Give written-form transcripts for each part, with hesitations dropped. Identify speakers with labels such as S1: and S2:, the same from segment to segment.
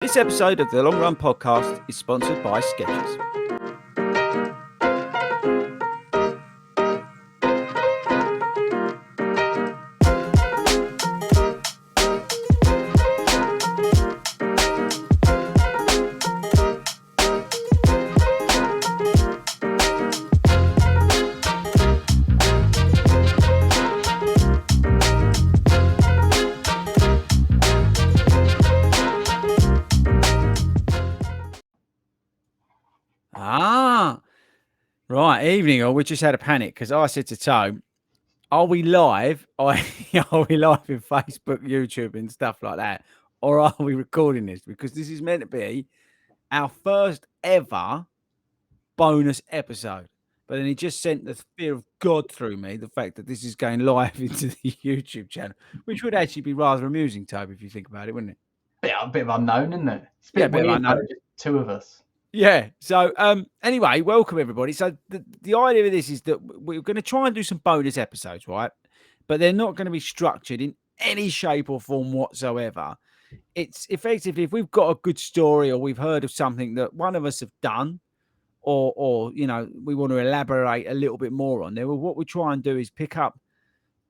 S1: This episode of the Long Run Podcast is sponsored by Skechers. Right, evening all. We just had a panic because I said to Tone, are we live? Are we live in Facebook, YouTube and stuff like that? Or are we recording this? Because this is meant to be our first ever bonus episode. But then he just sent the fear of God through me, the fact that this is going live into the YouTube channel, which would actually be rather amusing, Toby, if you think about it, wouldn't it?
S2: A bit of unknown, isn't it? It's a bit weird, though, just two of us.
S1: Yeah. So anyway, welcome everybody. So the idea of this is that we're going to try and do some bonus episodes, right? But they're not going to be structured in any shape or form whatsoever. It's effectively if we've got a good story or we've heard of something that one of us have done, or you know, we want to elaborate a little bit more on there. Well, what we try and do is pick up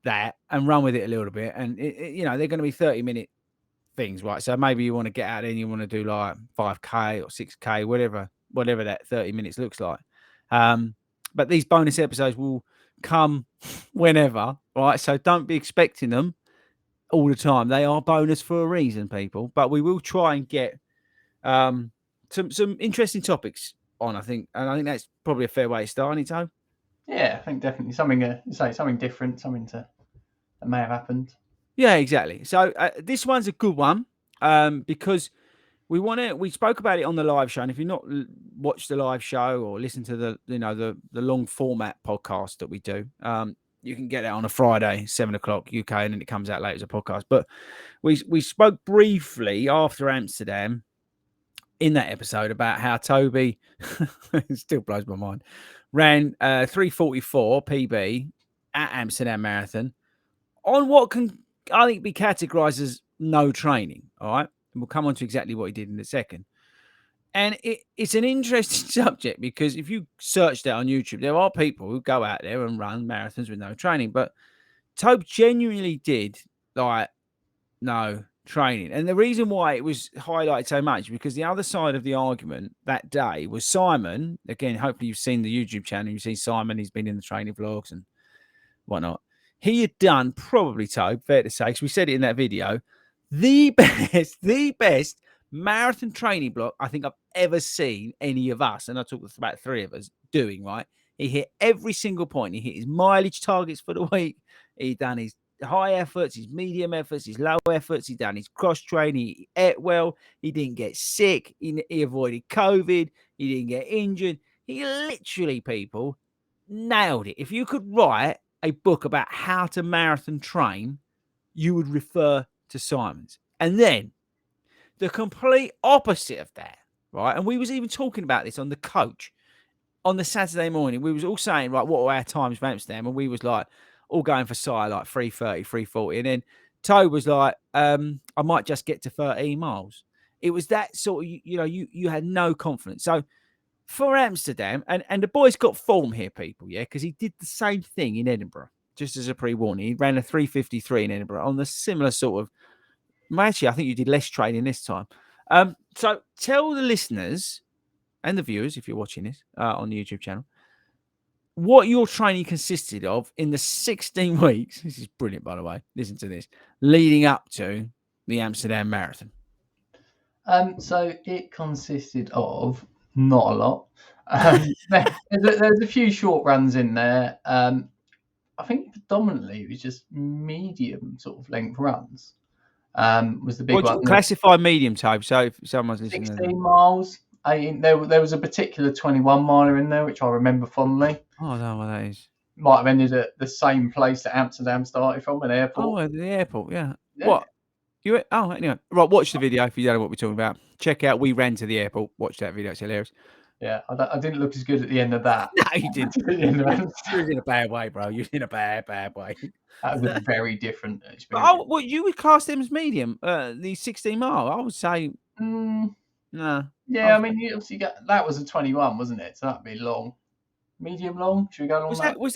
S1: that and run with it a little bit. And you know, they're going to be 30-minute things, right? So maybe you want to get out there and you want to do like 5K or 6K, whatever that 30 minutes looks like. But these bonus episodes will come whenever, right? So don't be expecting them all the time. They are bonus for a reason, people. But we will try and get some interesting topics on, I think. And I think that's probably a fair way to start, isn't it,
S2: Yeah, I think definitely something different, something that may have happened.
S1: Yeah, exactly. So this one's a good one because we spoke about it on the live show. And if you've not watched the live show or listened to the long format podcast that we do, you can get that on a Friday, 7:00 UK, and then it comes out later as a podcast. But we spoke briefly after Amsterdam in that episode about how Toby, it still blows my mind, ran 3:44 PB at Amsterdam Marathon on what can, I think, be categorized as no training. All right. And we'll come on to exactly what he did in a second. And it's an interesting subject because if you search that on YouTube, there are people who go out there and run marathons with no training. But Tobe genuinely did like no training. And the reason why it was highlighted so much, because the other side of the argument that day was Simon. Again, hopefully you've seen the YouTube channel. You've seen Simon. He's been in the training vlogs and whatnot. He had done probably, Tobe, fair to say, because we said it in that video, the best marathon training block I think I've ever seen any of us, and I talk about three of us, doing, right? He hit every single point. He hit his mileage targets for the week. He done his high efforts, his medium efforts, his low efforts. He done his cross training. He ate well. He didn't get sick. He avoided COVID. He didn't get injured. He literally, people, nailed it. If you could write a book about how to marathon train, you would refer to Simon's. And then the complete opposite of that, right? And we was even talking about this on the coach on the Saturday morning. We was all saying, right, what were our times for Amsterdam? And we was like, all going for sire, like 3:30, 3:40. And then Toe was like, I might just get to 13 miles. It was that sort of, you had no confidence. So for Amsterdam, and the boy's got form here, people, yeah, because he did the same thing in Edinburgh, just as a pre-warning. He ran a 3:53 in Edinburgh on the similar sort of, actually, I think you did less training this time. So tell the listeners and the viewers, if you're watching this on the YouTube channel, what your training consisted of in the 16 weeks. This is brilliant, by the way. Listen to this. Leading up to the Amsterdam Marathon.
S2: So it consisted of not a lot. There's a few short runs in there. I think predominantly it was just medium sort of length runs. Was the big one.
S1: Classify medium type. So if someone's listening,
S2: 16 miles. There was a particular 21 miler in there, which I remember fondly.
S1: Oh, I don't know what that is.
S2: Might have ended at the same place that Amsterdam started from, an airport.
S1: Oh, the airport, yeah. What? Anyway. Right, watch the video if you don't know what we're talking about. Check out We Ran to the Airport. Watch that video. It's hilarious.
S2: Yeah, I didn't look as good at the end of that.
S1: No, you didn't. You was in a bad way, bro. You was in a bad way.
S2: That was very different experience.
S1: Oh, well, you would class them as medium, the 16 mile. I would say No.
S2: Yeah, I mean, you obviously that was a 21, wasn't it? So that'd be long, medium long. Should we go long?
S1: Was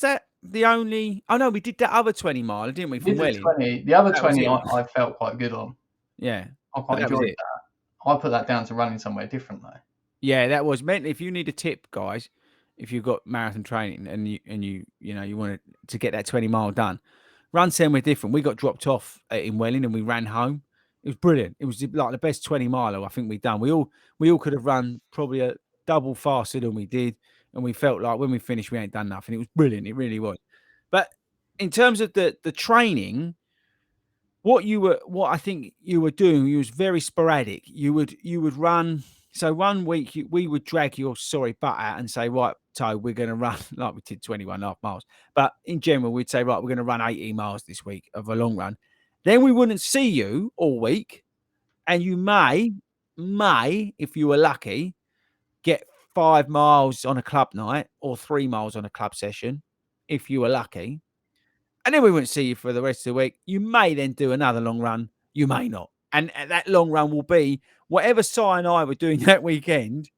S1: that the only? Oh no, we did that other 20 mile, didn't we? From Welling.
S2: 20. The other
S1: That was
S2: 20,
S1: it.
S2: I felt quite good on.
S1: Yeah,
S2: I
S1: but
S2: quite
S1: that was
S2: enjoyed
S1: it.
S2: that. I put that down to running somewhere different though.
S1: Yeah, that was meant. If you need a tip, guys, if you've got marathon training and you want to get that 20 mile done, run somewhere different. We got dropped off in Welling and we ran home. It was brilliant. It was like the best 20 miler I think we've done. We all could have run probably a double faster than we did, and we felt like when we finished we ain't done nothing. It was brilliant. It really was. But in terms of the training, what I think you were doing, you was very sporadic. You would run. So 1 week we would drag your sorry butt out and say, right, Toe, we're going to run like we did 21.5 miles. But in general, we'd say, right, we're going to run 18 miles this week of a long run. Then we wouldn't see you all week, and you may, if you were lucky, get 5 miles on a club night or 3 miles on a club session, if you were lucky. And then we wouldn't see you for the rest of the week. You may then do another long run. You may not. And that long run will be whatever Si and I were doing that weekend,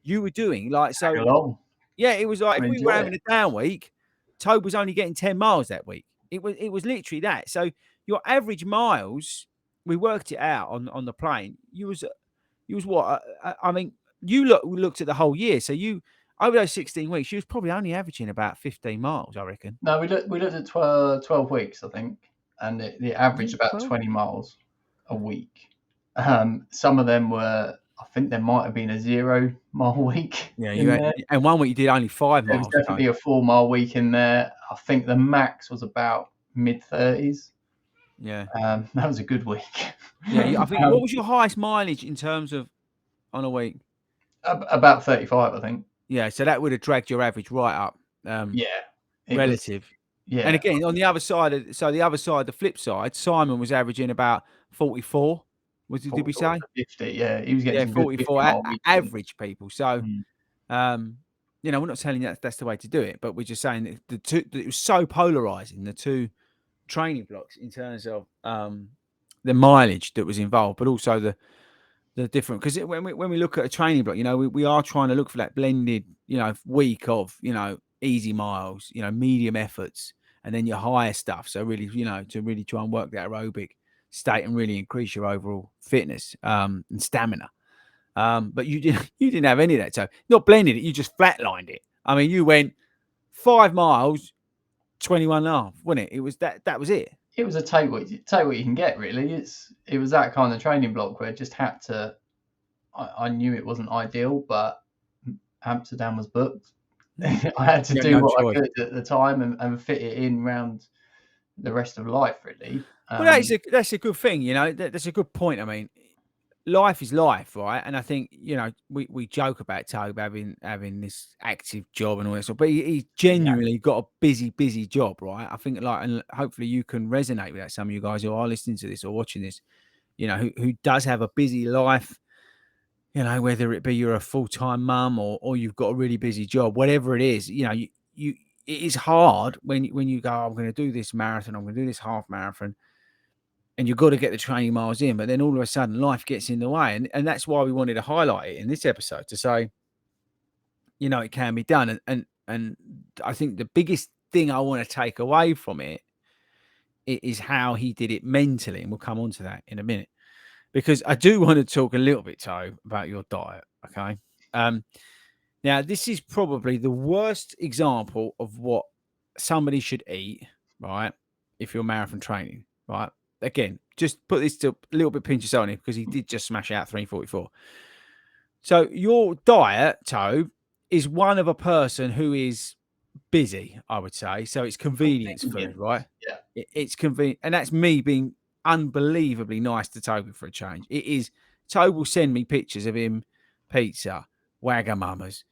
S1: you were doing. Like, so, yeah, it was like if we were having a down week, Tobe was only getting 10 miles that week. It was literally that. So your average miles, we worked it out on the plane. You was what? I mean, you looked at the whole year. So you, over those 16 weeks, you was probably only averaging about 15 miles, I reckon.
S2: No, we looked at 12 weeks, I think, and the average about 20 miles a week. Some of them were, I think there might have been a 0 mile week.
S1: Yeah, and 1 week you did only 5 miles.
S2: There was definitely a 4 mile week in there. I think the max was about mid-30s.
S1: Yeah,
S2: that was a good week.
S1: Yeah, I think. What was your highest mileage in terms of on a week?
S2: About 35, I think.
S1: Yeah, so that would have dragged your average right up. Relative.
S2: Yeah.
S1: And again, on the other side, the flip side, Simon was averaging about 44. Did we say
S2: 50? Yeah, he was getting
S1: 44 average people. So, we're not telling you that's the way to do it, but we're just saying that it was so polarizing, the two training blocks in terms of the mileage that was involved, but also the different, because when we look at a training block, we are trying to look for that blended, week of, easy miles, medium efforts, and then your higher stuff. So really, to really try and work that aerobic state and really increase your overall fitness and stamina. But you didn't have any of that. So not blended it, you just flatlined it. I mean, you went 5 miles, 21.5, wasn't it? It was that was it.
S2: It was a take what you can get, really. It was that kind of training block where I just had to. I knew it wasn't ideal, but Amsterdam was booked. I had to do what I could at the time and fit it in around the rest of life, really.
S1: Well, that's a good thing, That's a good point. I mean, life is life, right? And I think we joke about Tobe having this active job and all that stuff, but he's genuinely got a busy job, right? I think and hopefully you can resonate with that. Some of you guys who are listening to this or watching this, who does have a busy life. Whether it be you're a full-time mum or you've got a really busy job, whatever it is, it is hard when you go, I'm going to do this marathon, I'm going to do this half marathon, and you've got to get the training miles in, but then all of a sudden life gets in the way. And that's why we wanted to highlight it in this episode to say, it can be done. And I think the biggest thing I want to take away from it is how he did it mentally. And we'll come on to that in a minute. Because I do want to talk a little bit, Toe, about your diet, okay? Now, this is probably the worst example of what somebody should eat, right, if you're marathon training, right? Again, just put this to a little bit pinch of salt on it because he did just smash out 344. So your diet, Toe, is one of a person who is busy, I would say. So it's convenience food, right?
S2: Yeah.
S1: It's convenient. And that's me being unbelievably nice to Toby for a change. It is. Toby will send me pictures of him, pizza, Wagamama's,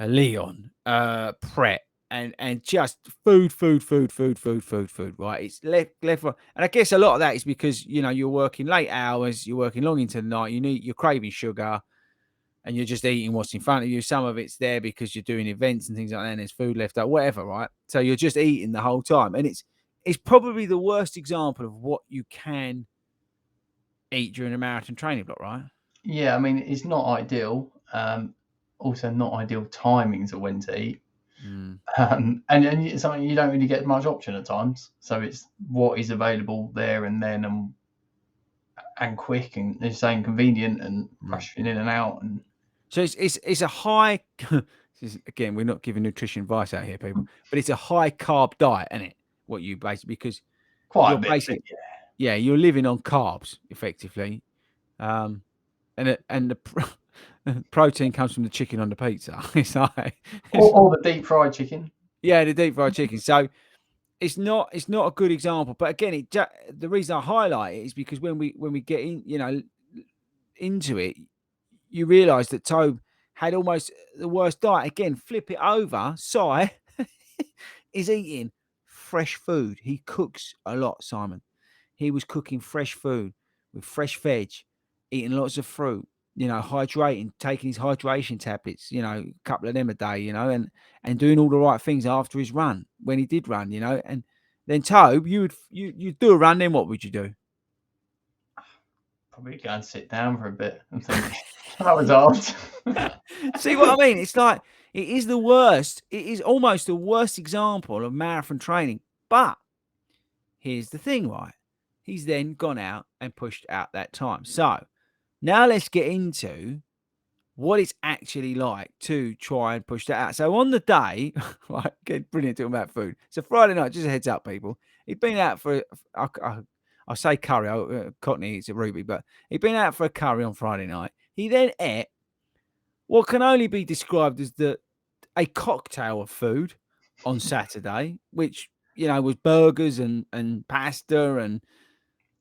S1: Leon, Pret, and just food, right? It's left, right. And I guess a lot of that is because, you're working late hours, you're working long into the night, you're craving sugar, and you're just eating what's in front of you. Some of it's there because you're doing events and things like that, and there's food left out, whatever, right? So you're just eating the whole time. And it's probably the worst example of what you can eat during a marathon training block, right?
S2: Yeah, I mean, it's not ideal. Also, not ideal timings of when to eat. And it's something you don't really get much option at times. So it's what is available there and then, and quick, and they're saying convenient and rushing in and out. And
S1: so it's a high. Again, we're not giving nutrition advice out here, people, but it's a high carb diet, isn't it? What you basically, because
S2: quite
S1: you're
S2: a bit,
S1: basically, yeah, you're living on carbs effectively, and the protein comes from the chicken on the pizza. It's like,
S2: or the deep fried chicken.
S1: Yeah, the deep fried chicken. So it's not a good example. But again, the reason I highlight it is because when we get in, into it, you realise that Tobe had almost the worst diet. Again, flip it over. Si is eating fresh food. He cooks a lot, Simon. He was cooking fresh food with fresh veg, eating lots of fruit, hydrating, taking his hydration tablets, a couple of them a day, and doing all the right things after his run when he did run, and then Tobe, you'd do a run, then what would you do?
S2: Probably go and sit down for a bit and think that was hard.
S1: See what I mean? It's like, it is the worst. It is almost the worst example of marathon training. But here's the thing, right? He's then gone out and pushed out that time. So now let's get into what it's actually like to try and push that out. So on the day, right, brilliant talking about food. So Friday night, just a heads up, people. He'd been out for, I say curry, Cockney eats a ruby, but he'd been out for a curry on Friday night. He then ate what can only be described as a cocktail of food on Saturday, which, was burgers and pasta and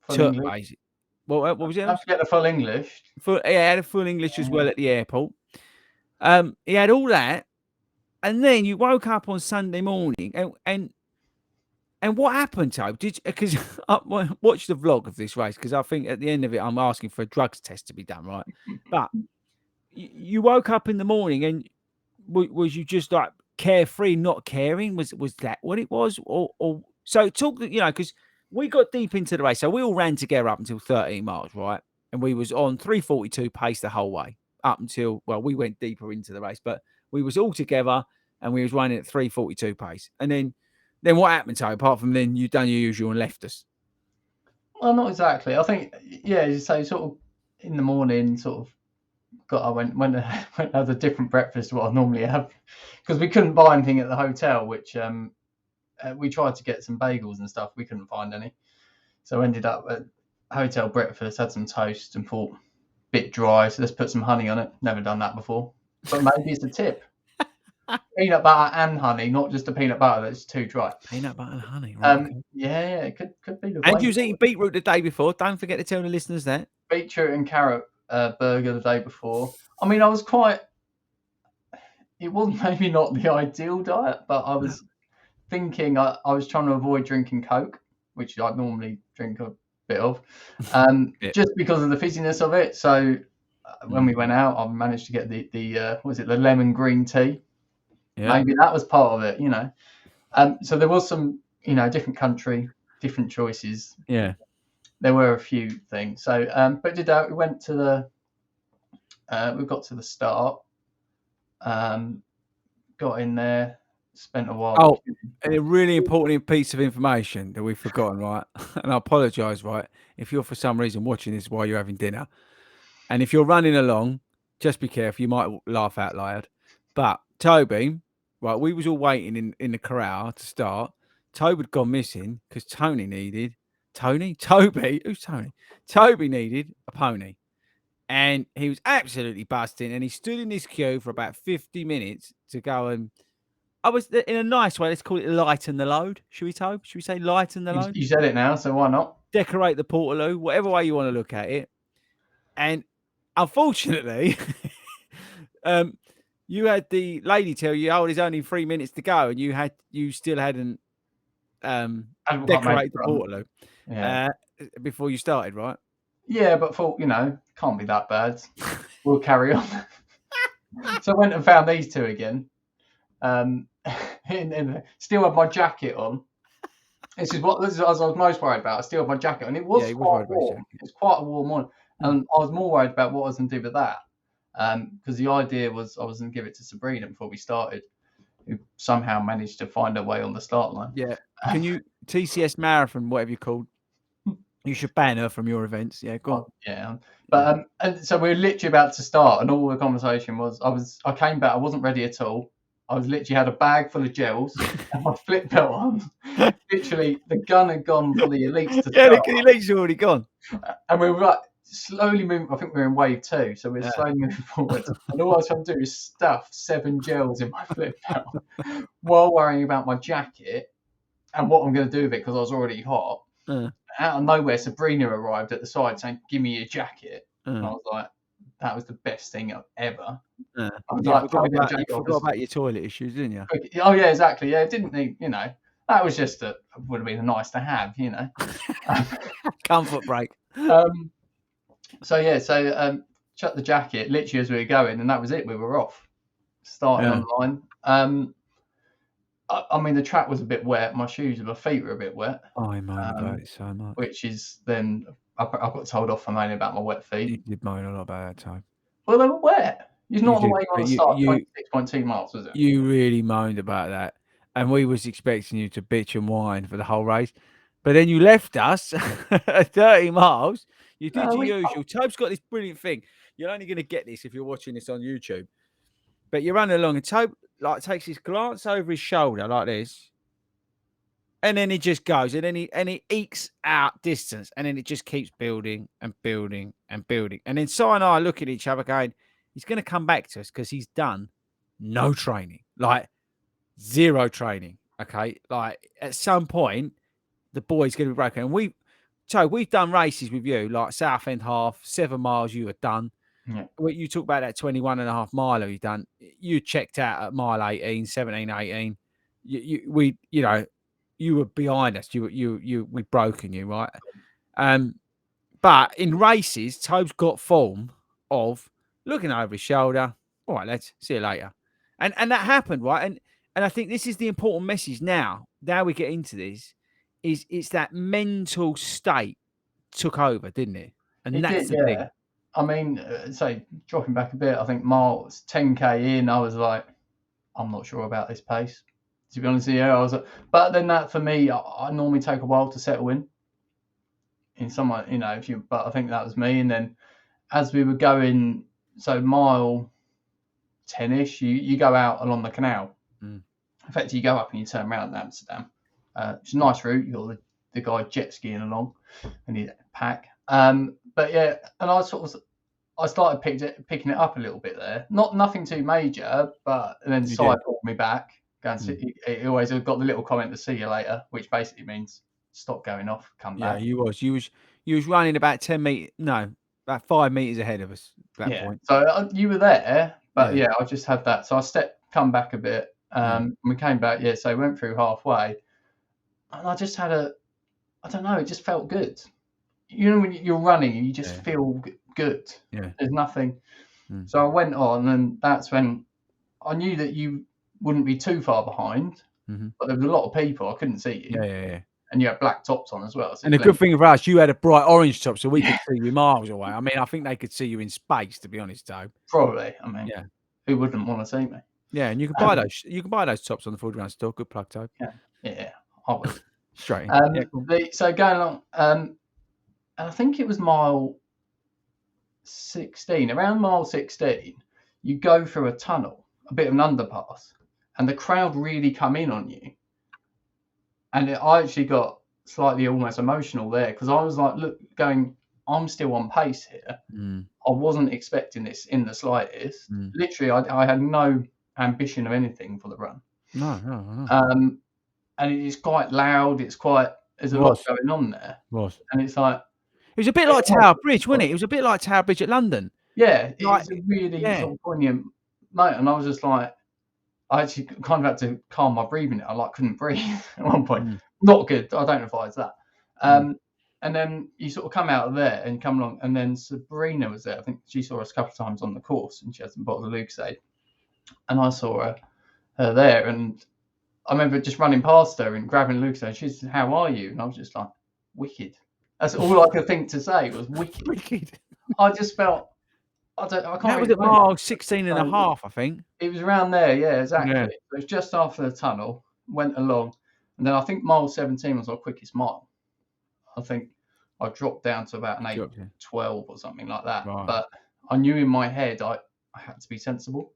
S1: basic. What was it?
S2: I have to get the full English.
S1: He had a full English as well at the airport. He had all that, and then you woke up on Sunday morning, and what happened, Tobe? Because watch the vlog of this race, because I think at the end of it, I'm asking for a drugs test to be done, right? But you woke up in the morning, and was you just like carefree, not caring? Was that what it was, or so talk? Because we got deep into the race, so we all ran together up until 13 miles, right? And we was on 3:42 pace the whole way up until, well, we went deeper into the race, but we was all together and we was running at 3:42 pace. And then what happened, Tobe? Apart from then you done your usual and left us.
S2: Well, not exactly. I think, yeah, you say sort of in the morning, I went and had a different breakfast to what I normally have, because we couldn't buy anything at the hotel, which we tried to get some bagels and stuff. We couldn't find any. So I ended up at hotel breakfast, had some toast and thought, bit dry, so let's put some honey on it. Never done that before, but maybe it's a tip. Peanut butter and honey, not just a peanut butter that's too dry.
S1: Peanut butter and honey, right? Okay.
S2: Yeah, it could be the
S1: And you was eating beetroot the day before. Don't forget to tell the listeners that.
S2: Beetroot and carrot burger the day before. I mean, it was maybe not the ideal diet, but I was thinking I was trying to avoid drinking Coke, which I normally drink a bit of, just because of the fizziness of it. So when we went out, I managed to get the lemon green tea. Yeah. Maybe that was part of it, So there was some, different country, different choices.
S1: Yeah.
S2: There were a few things. So, but did that? We went to we got to the start, got in there, spent a while.
S1: Oh, and a really important piece of information that we've forgotten, right? And I apologise, right? If you're for some reason watching this while you're having dinner, and if you're running along, just be careful. You might laugh out loud. But Toby, right, we was all waiting in the corral to start. Toby had gone missing because Toby needed a pony. And he was absolutely busting. And he stood in this queue for about 50 minutes to go and, I was in a nice way, let's call it lighten the load. Should we, Toby? Should we say lighten the load?
S2: You said it now, so why not?
S1: Decorate the Portaloo, whatever way you want to look at it. And unfortunately, you had the lady tell you, "Oh, there's only 3 minutes to go," and you still hadn't decorated the Portaloo before you started, right?
S2: Yeah, but thought, can't be that bad. We'll carry on. So I went and found these two again. And still had my jacket on. This is what I was most worried about. I still had my jacket, and it was
S1: he was
S2: quite
S1: worried about his
S2: warm.
S1: jacket.
S2: It was quite a warm morning, and I was more worried about what I was going to do with that. Because the idea was I was going to give it to Sabrina before we started, who somehow managed to find her way on the start line.
S1: Yeah. Can you TCS Marathon, whatever you're called? You should ban her from your events. Yeah, go on.
S2: Yeah, but and so we were literally about to start, and all the conversation was I came back, I wasn't ready at all. I was literally had a bag full of gels and my flip belt on. Literally, the gun had gone for the elites to
S1: Yeah,
S2: start,
S1: the elites are already gone.
S2: and we were like slowly moving. I think we were in wave 2, so we're
S1: Yeah.
S2: slowly moving forward. And all I was trying to do is stuff 7 gels in my flip belt while worrying about my jacket and what I'm going to do with it because I was already hot. Out of nowhere, Sabrina arrived at the side saying, "Give me your jacket." And I was like, that was the best thing ever. I was
S1: You
S2: like,
S1: forgot about your toilet issues, didn't you?
S2: Oh yeah, exactly. Yeah, it didn't need, that was just would have been nice to have,
S1: Comfort break.
S2: So shut the jacket literally as we were going, and that was it. We were off, starting online. I mean, the track was a bit wet. My feet were a bit wet.
S1: I moan about it so much.
S2: Which is then I got told off for moaning about my wet feet.
S1: You did moan a lot about that time.
S2: Well, they were wet. It's not the way you want to start 26.2 miles, was it?
S1: You really moaned about that, and we was expecting you to bitch and whine for the whole race, but then you left us at 30 miles. You did your usual. Tobe's got this brilliant thing. You're only going to get this if you're watching this on YouTube. But you're running along, and Tobe takes his glance over his shoulder like this, and then he just goes, and then he ekes out distance, and then it just keeps building and building and building. And then Si and I look at each other going, he's going to come back to us because he's done no training, like 0 training. Okay, like at some point the boy's going to be broken. And we've done races with you, like Southend Half, 7 miles. You were done.
S2: Yeah.
S1: You talk about that 21.5 miler you done. You checked out at mile 18, 17, 18. You were behind us. We'd broken you, right? But in races, Tobe's got form of looking over his shoulder. All right, let's see you later. And that happened, right? And I think this is the important message now. Now we get into this, it's that mental state took over, didn't it? And that's the thing.
S2: I mean, dropping back a bit, I think miles 10k in, I was like, I'm not sure about this pace. To be honest with you, I was like, but then that for me, I normally take a while to settle in some, but I think that was me. And then as we were going, so mile 10ish, you go out along the canal. In fact, you go up and you turn around in Amsterdam. It's a nice route. You got the guy jet skiing along and his pack. But yeah, and I started picking it up a little bit there. Nothing too major, but then Si pulled me back. He always got the little comment to "see you later," which basically means stop going off, come back.
S1: Yeah, you was running about 10 meters, about 5 meters ahead of us at that point.
S2: So you were there, but I just had that. So I come back a bit. We came back, so we went through halfway, and I just had I don't know, it just felt good. When you're running and you just feel good.
S1: Yeah.
S2: There's nothing. So I went on, and that's when I knew that you wouldn't be too far behind, but there was a lot of people. I couldn't see you.
S1: Yeah.
S2: And you had black tops on as well. So
S1: and the good thing for us, you had a bright orange top, so we could see you miles away. I mean, I think they could see you in space, to be honest, Tobe.
S2: Probably. I mean, who wouldn't want to see me?
S1: Yeah, and you can buy those. You can buy those tops on the Ford Ground store. Good plug, Tobe.
S2: Yeah, I would.
S1: Straight.
S2: So going along, and I think it was mile 16. Around mile 16, you go through a tunnel, a bit of an underpass, and the crowd really come in on you. And I actually got slightly almost emotional there because I was like, I'm still on pace here. I wasn't expecting this in the slightest. Literally, I had no ambition of anything for the run.
S1: No.
S2: And it is quite loud. There's a lot going on there. And it's like,
S1: it was a bit like Tower Bridge, wasn't it? It was a bit like Tower Bridge at London.
S2: Yeah, it was a really sort of poignant moment. And I was just like, I actually kind of had to calm my breathing. I couldn't breathe at one point. Not good. I don't advise that. And then you sort of come out of there and come along, and then Sabrina was there. I think she saw us a couple of times on the course, and she had some bottles of Lucozade. And I saw her there, and I remember just running past her and grabbing Lucas, and she said, "How are you?" And I was just like, "Wicked." That's all I could think to say was "wicked."
S1: Wicked.
S2: I just felt I can't
S1: That was
S2: really
S1: at
S2: explain it.
S1: mile 16 and a
S2: So
S1: half, I think.
S2: it was around there, yeah, exactly.
S1: Yeah.
S2: It was just after the tunnel, went along, and then I think mile 17 was our quickest mile. I think I dropped down to about an
S1: Dropped in.
S2: 8:12 or something like that.
S1: Right.
S2: But I knew in my head I had to be sensible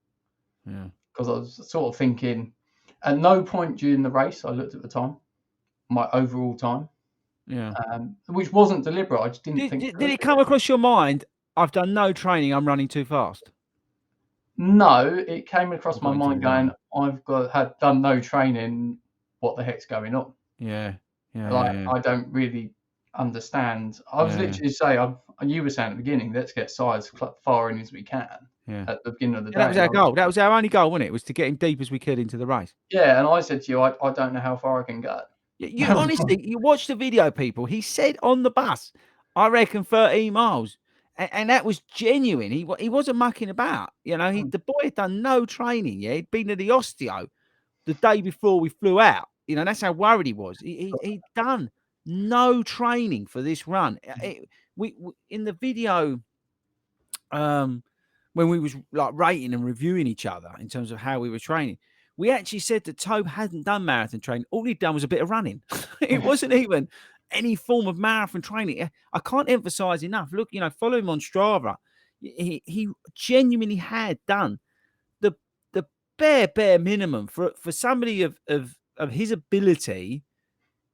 S1: Yeah.
S2: because I was sort of thinking. At no point during the race I looked at the time, my overall time,
S1: Yeah.
S2: which wasn't deliberate. I just didn't
S1: Did,
S2: think.
S1: did,
S2: to
S1: did
S2: look
S1: it
S2: at
S1: come across your mind? I've done no training. I'm running too fast.
S2: No, it came across my
S1: Got into
S2: mind
S1: the line.
S2: going, had done no training. What the heck's going on?
S1: Yeah. Yeah.
S2: Like
S1: Yeah.
S2: I don't really understand. I was
S1: Yeah.
S2: literally saying, you were saying at the beginning, let's get size far in as we can
S1: Yeah.
S2: at the beginning of the
S1: Yeah, that was
S2: day.
S1: our goal. That was our only goal, wasn't it? Was to get in deep as we could into the race.
S2: Yeah, and I said to you, I don't know how far I can go.
S1: You honestly, you watch the video, people. He said on the bus, I reckon 13 miles. And that was genuine. He wasn't mucking about. You know, the boy had done no training. Yeah, he'd been to the osteo the day before we flew out. You know, that's how worried he was. He'd done no training for this run. We in the video, when we was like rating and reviewing each other in terms of how we were training, we actually said that Tobe hadn't done marathon training. All he'd done was a bit of running. It wasn't even any form of marathon training. I can't emphasize enough. Look, you know, follow him on Strava. He genuinely had done the bare minimum for somebody of his ability.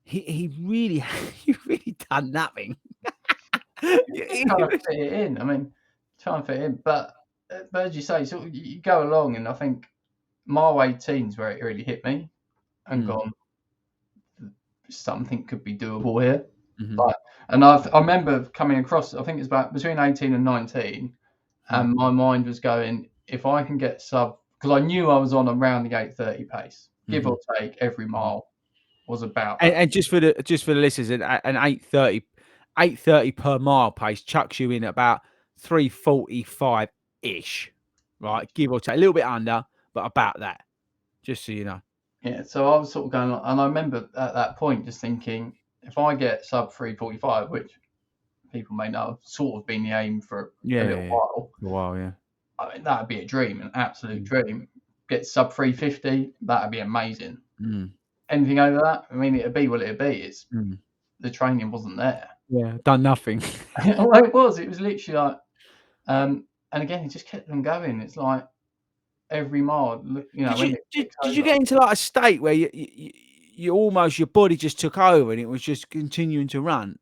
S1: He really done nothing.
S2: Trying to fit it in. I mean, trying to fit it in, but as you say, so you go along, and I think mile 18 is where it really hit me, and gone, something could be doable here. Like, and I remember coming across, I think it's about between 18 and 19, and my mind was going, if I can get sub, because I knew I was on around the 8:30 pace, give or take, every mile was about.
S1: And just for the listeners, an 8:30 per mile pace chucks you in at about 3:45 ish, right? Give or take, a little bit under, but about that. Just so you know.
S2: Yeah, so I was sort of going, and I remember at that point just thinking, if I get sub 3:45, which people may know, sort of been the aim for a little while.
S1: A while, yeah.
S2: I mean, that'd be a dream, an absolute dream. Get sub 3:50, that'd be amazing. Anything over that, I mean, it'd be what it'd be. It's the training wasn't there.
S1: Yeah, done nothing.
S2: Well, it was literally like, and again, it just kept on going. It's like every mile, you know.
S1: Did you get into like a state where you almost, your body just took over and it was just continuing to run?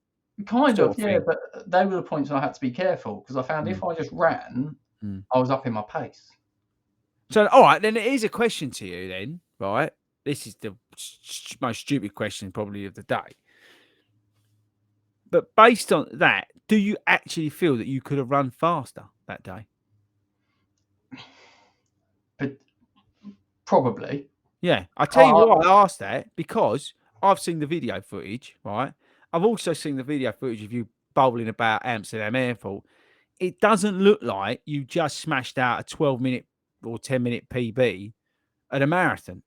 S2: Kind of, yeah. But they were the points I had to be careful, because I found if I just ran, I was up in my pace.
S1: So, all right, then it is a question to you then, right? This is the most stupid question probably of the day. But based on that, do you actually feel that you could have run faster that day?
S2: But probably.
S1: Yeah. I tell you why I asked that, because I've seen the video footage, right? I've also seen the video footage of you bowling about Amsterdam Airport. It doesn't look like you just smashed out a 12-minute or 10-minute PB at a marathon.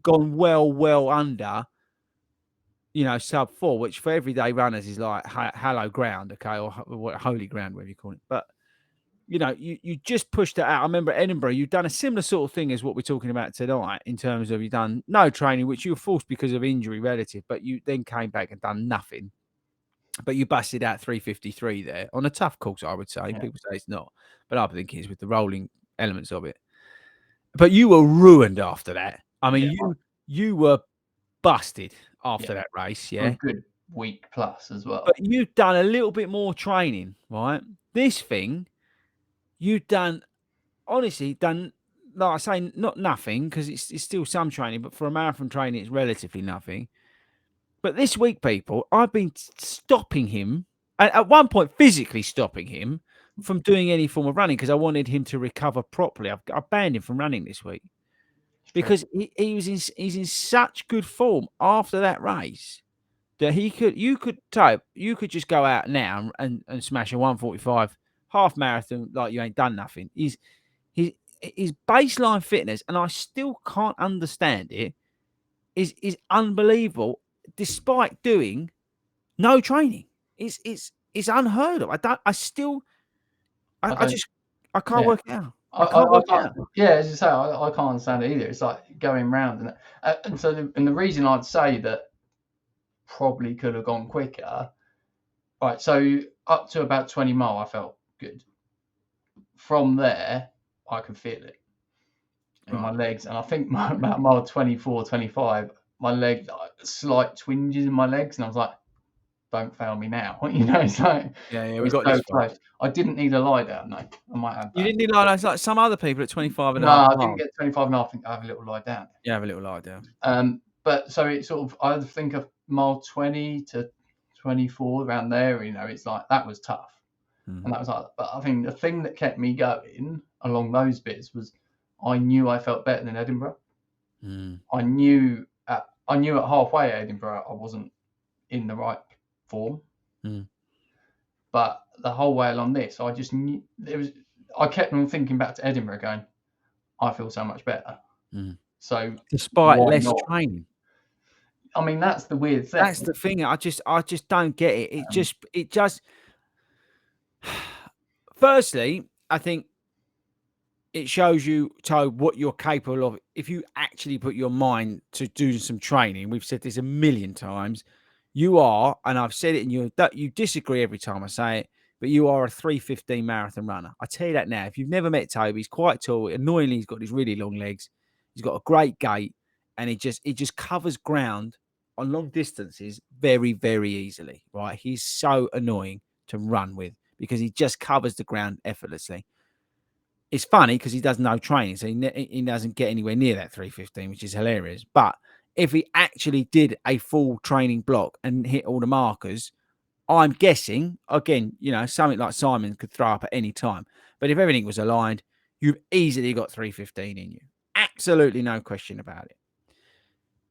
S1: Gone well under, you know, sub 4, which for everyday runners is like hallowed ground, okay, or what, holy ground, whatever you call it. But you know, you just pushed it out. I remember at Edinburgh, you've done a similar sort of thing as what we're talking about tonight, in terms of you've done no training, which you were forced because of injury relative, but you then came back and done nothing. But you busted out 3:53 there on a tough course, I would say. Yeah. People say it's not, but I think it's with the rolling elements of it. But you were ruined after that. I mean, you were busted after that race, yeah.
S2: A good week plus as well.
S1: But you've done a little bit more training, right? This thing, you've done, honestly, like I say, not nothing, because it's still some training, but for a marathon training, it's relatively nothing. But this week, people, I've been stopping him, at one point physically stopping him from doing any form of running, because I wanted him to recover properly. I banned him from running this week because he's in such good form after that race that you could just go out now and smash a 1:45 half marathon like you ain't done nothing. His baseline fitness, and I still can't understand it, is unbelievable, despite doing no training. It's unheard of. I
S2: don't.
S1: can't
S2: Yeah.
S1: work it out. I can't
S2: I
S1: work it
S2: can't.
S1: out.
S2: Yeah, as you say, I can't understand it either. It's like going round, and so the reason I'd say that probably could have gone quicker. Right, so up to about 20 mile, I felt good. From there, I could feel it in my legs, and I think about mile 24, 25, my leg, slight twinges in my legs, and I was like, "Don't fail me now." It's like
S1: Yeah, we
S2: it's
S1: got
S2: so
S1: this far.
S2: close. I didn't need a lie down, though. I might add
S1: You
S2: that.
S1: didn't need like some other people at 25 and a
S2: No,
S1: half
S2: I didn't
S1: miles.
S2: get 25 and a half. I think I have a little lie down.
S1: You have a little lie down.
S2: But so it's sort of, I think of mile 20 to 24 around there, it's like that was tough. And that was like, but I think the thing that kept me going along those bits was I knew I felt better than Edinburgh. I knew at halfway at Edinburgh I wasn't in the right form. But the whole way along this, I just knew I kept on thinking back to Edinburgh going, I feel so much better. So
S1: despite less training.
S2: I mean, that's the weird thing.
S1: That's the thing. I just don't get it. It just. Firstly, I think it shows you, Tobe, what you're capable of if you actually put your mind to do some training. We've said this a million times. You are, and I've said it, and you disagree every time I say it, but you are a 3:15 marathon runner. I tell you that now. If you've never met Toby, he's quite tall. Annoyingly, he's got these really long legs. He's got a great gait, and he just covers ground on long distances very, very easily. Right? He's so annoying to run with because he just covers the ground effortlessly. It's funny because he does no training, so he doesn't get anywhere near that 3:15, which is hilarious. But if he actually did a full training block and hit all the markers, I'm guessing, again, something like Simon could throw up at any time. But if everything was aligned, you've easily got 3:15 in you. Absolutely no question about it.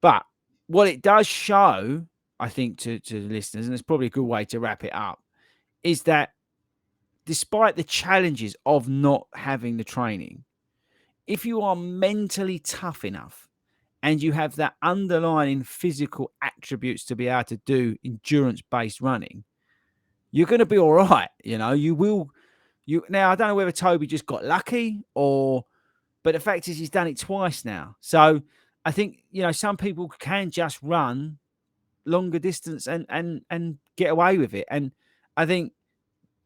S1: But what it does show, I think, to the listeners, and it's probably a good way to wrap it up, is that despite the challenges of not having the training, if you are mentally tough enough and you have that underlying physical attributes to be able to do endurance-based running, you're going to be all right. You will. Now, I don't know whether Toby just got lucky but the fact is he's done it twice now. So I think, some people can just run longer distance and get away with it. And I think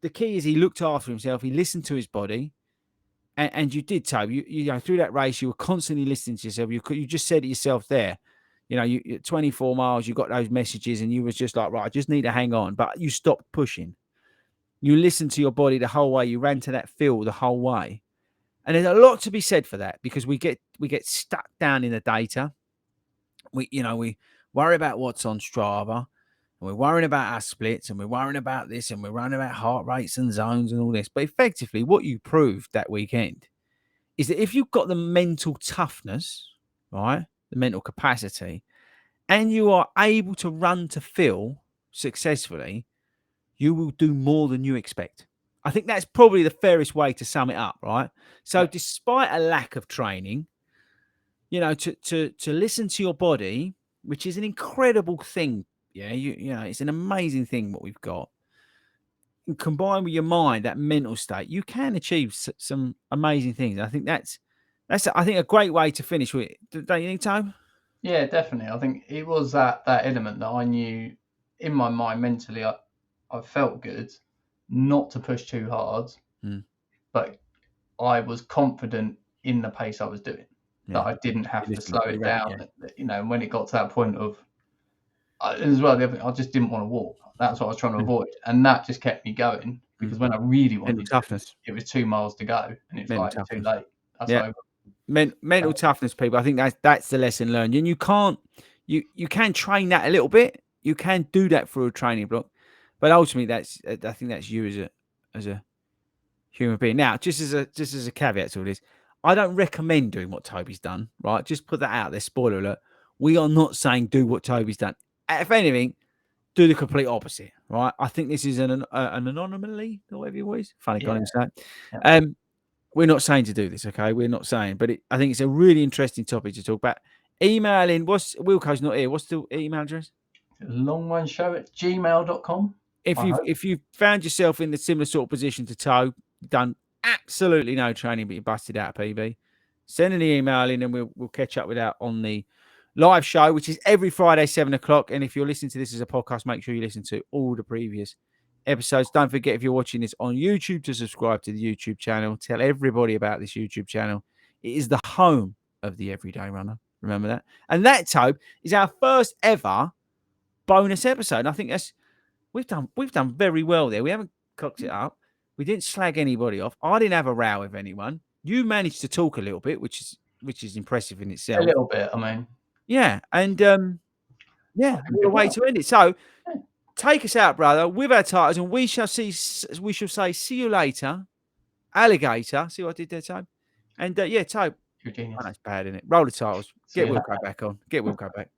S1: the key is he looked after himself. He listened to his body. And you did, Toby. Through that race, you were constantly listening to yourself. You just said it yourself there. You 24 miles, you got those messages, and you was just like, right, I just need to hang on. But you stopped pushing. You listened to your body the whole way. You ran to that field the whole way. And there's a lot to be said for that because we get stuck down in the data. We worry about what's on Strava. And we're worrying about our splits, and we're worrying about this, and we're worrying about heart rates and zones and all this. But effectively, what you proved that weekend is that if you've got the mental toughness, right, the mental capacity, and you are able to run to fill successfully, you will do more than you expect. I think that's probably the fairest way to sum it up, right? So despite a lack of training, to listen to your body, which is an incredible thing. Yeah, it's an amazing thing what we've got. And combined with your mind, that mental state, you can achieve some amazing things. I think that's a great way to finish with it. Don't you think, Tom?
S2: Yeah, definitely. I think it was that element that I knew in my mind mentally. I felt good, not to push too hard, but I was confident in the pace I was doing. That I didn't have to slow it down. Yeah. When it got to that point of as well, I just didn't want to walk. That's what I was trying to avoid, and that just kept me going because when I really wanted toughness, it was 2 miles to go, and it's like too late. That's over.
S1: Mental toughness, people. I think that's the lesson learned, and you can train that a little bit. You can do that through a training block, but ultimately, I think that's you as a human being. Now, just as a caveat to all this, I don't recommend doing what Toby's done. Right, just put that out there. Spoiler alert: we are not saying do what Toby's done. If anything, do the complete opposite. Right? I think this is an anomaly, or whatever it was. Funny, can't even say.
S2: Yeah.
S1: We're not saying to do this, okay? We're not saying, but I think it's a really interesting topic to talk about. Email in. Wilco's not here. What's the email address?
S2: longroneshow@gmail.com.
S1: If you've found yourself in the similar sort of position to Toe, done absolutely no training, but you busted out a PB, send an email in and we'll catch up with that on the live show, which is every Friday, 7:00. And if you're listening to this as a podcast, make sure you listen to all the previous episodes. Don't forget, if you're watching this on YouTube, to subscribe to the YouTube channel. Tell everybody about this YouTube channel. It is the home of the Everyday Runner. Remember that. And that, Tobe, is our first ever bonus episode. And I think we've done very well there. We haven't cocked it up. We didn't slag anybody off. I didn't have a row with anyone. You managed to talk a little bit, which is impressive in itself.
S2: A little bit, I mean.
S1: Yeah, and what a way to end it. So take us out, brother, with our titles, and we shall say, see you later, alligator. See what I did there, Tobe? And Tobe.
S2: You're a genius.
S1: Oh, that's bad, isn't it? Roll the titles. Get Wilco back on. Get Wilco back.